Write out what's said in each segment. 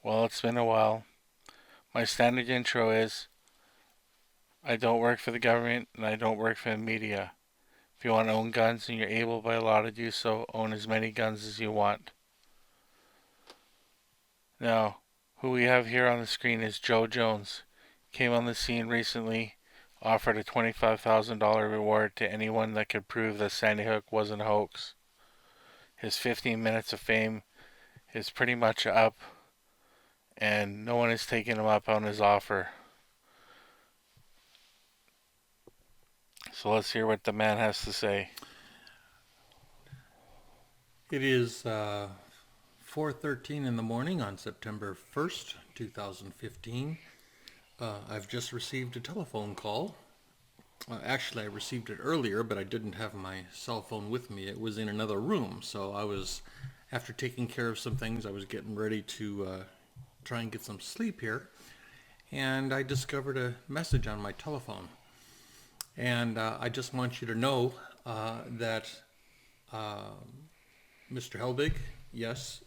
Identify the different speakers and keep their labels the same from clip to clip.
Speaker 1: Well, it's been a while. My standard intro is I don't work for the government and I don't work for the media. If you want to own guns and you're able by law to do so, own as many guns as you want. Now, who we have here on the screen is Joe Jones. Came on the scene recently, offered a $25,000 reward to anyone that could prove that Sandy Hook wasn't a hoax. His 15 minutes of fame is pretty much up, and no one is taking him up on his offer. So let's hear what the man has to say.
Speaker 2: It is 4:13 in the morning on September 1st, 2015. I've just received a telephone call. Actually, I received it earlier, but I didn't have my cell phone with me. It was in another room, so after taking care of some things, I was getting ready to try and get some sleep here, and I discovered a message on my telephone. And I just want you to know that Mr. Halbig, yes,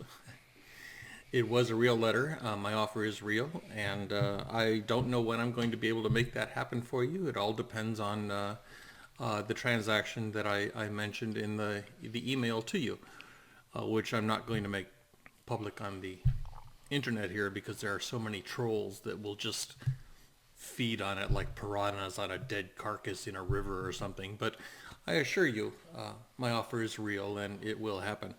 Speaker 2: it was a real letter. My offer is real, and I don't know when I'm going to be able to make that happen for you. It all depends on the transaction that I mentioned in the email to you, which I'm not going to make public on the internet here because there are so many trolls that will just feed on it like piranhas on a dead carcass in a river or something. But I assure you, my offer is real and it will happen.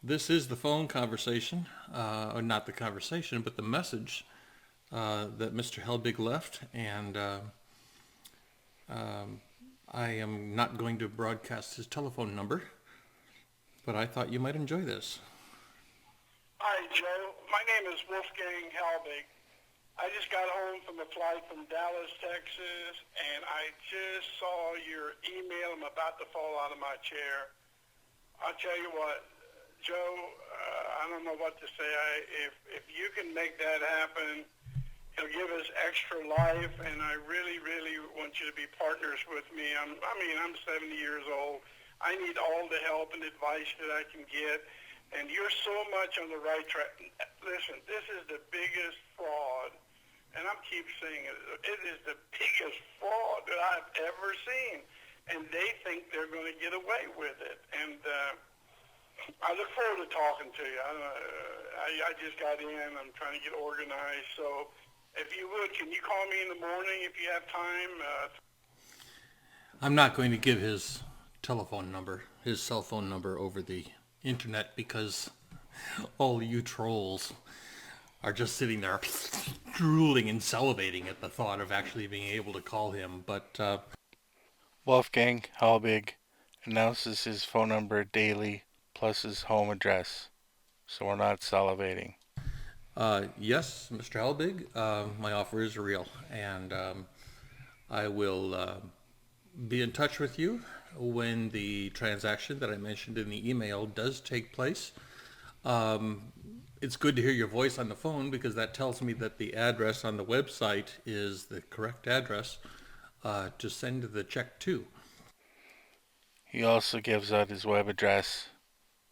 Speaker 2: This is the phone conversation, or not the conversation, but the message that Mr. Helbig left, and I am not going to broadcast his telephone number, but I thought you might enjoy this.
Speaker 3: Hi, Joe. My name is Wolfgang Halbig. I just got home from a flight from Dallas, Texas, and I just saw your email. I'm about to fall out of my chair. I'll tell you what, Joe, I don't know what to say. If you can make that happen, it'll give us extra life, and I really, really want you to be partners with me. I'm 70 years old. I need all the help and advice that I can get, and you're so much on the right track. Listen, this is the biggest fraud, and I keep saying it. It is the biggest fraud that I've ever seen, and they think they're going to get away with it. And I look forward to talking to you. I just got in. I'm trying to get organized. So if you would, can you call me in the morning if you have time?
Speaker 2: I'm not going to give his telephone number, his cell phone number over the internet because all you trolls are just sitting there drooling and salivating at the thought of actually being able to call him. But
Speaker 1: Wolfgang Halbig announces his phone number daily plus his home address, so we're not salivating.
Speaker 2: yes, Mr. Halbig, my offer is real, and I will be in touch with you when the transaction that I mentioned in the email does take place. It's good to hear your voice on the phone because that tells me that the address on the website is the correct address to send the check to.
Speaker 1: He also gives out his web address,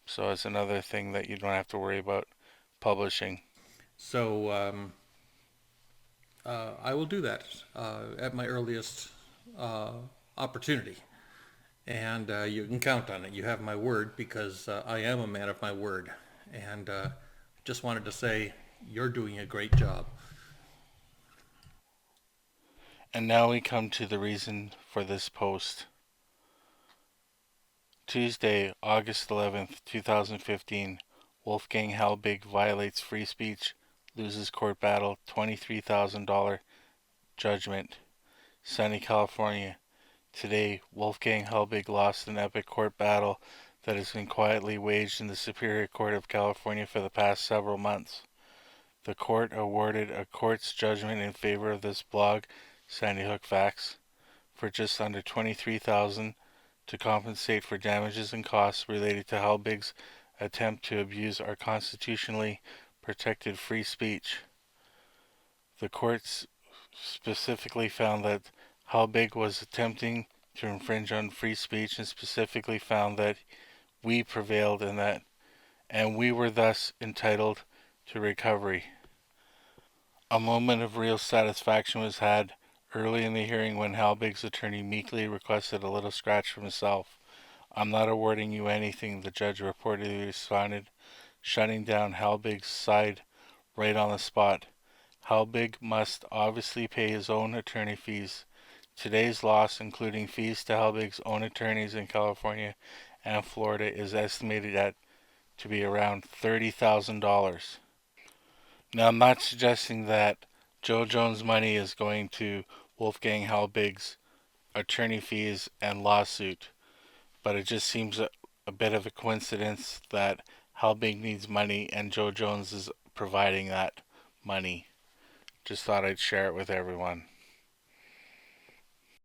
Speaker 1: so it's another thing that you don't have to worry about publishing.
Speaker 2: So I will do that at my earliest opportunity. And you can count on it. You have my word because I am a man of my word. And just wanted to say you're doing a great job.
Speaker 1: And now we come to the reason for this post. Tuesday, August 11th, 2015, Wolfgang Halbig violates free speech, loses court battle, $23,000 judgment. Sunny, California. Today, Wolfgang Halbig lost an epic court battle that has been quietly waged in the Superior Court of California for the past several months. The court awarded a court's judgment in favor of this blog, Sandy Hook Facts, for just under $23,000 to compensate for damages and costs related to Halbig's attempt to abuse our constitutionally protected free speech. The court specifically found that Halbig was attempting to infringe on free speech and specifically found that we prevailed in that, and we were thus entitled to recovery. A moment of real satisfaction was had early in the hearing when Halbig's attorney meekly requested a little scratch for himself. "I'm not awarding you anything," the judge reportedly responded, shutting down Halbig's side right on the spot. Halbig must obviously pay his own attorney fees. Today's loss, including fees to Halbig's own attorneys in California and Florida, is estimated to be around $30,000. Now, I'm not suggesting that Joe Jones' money is going to Wolfgang Halbig's attorney fees and lawsuit, but it just seems a bit of a coincidence that Halbig needs money and Joe Jones is providing that money. Just thought I'd share it with everyone.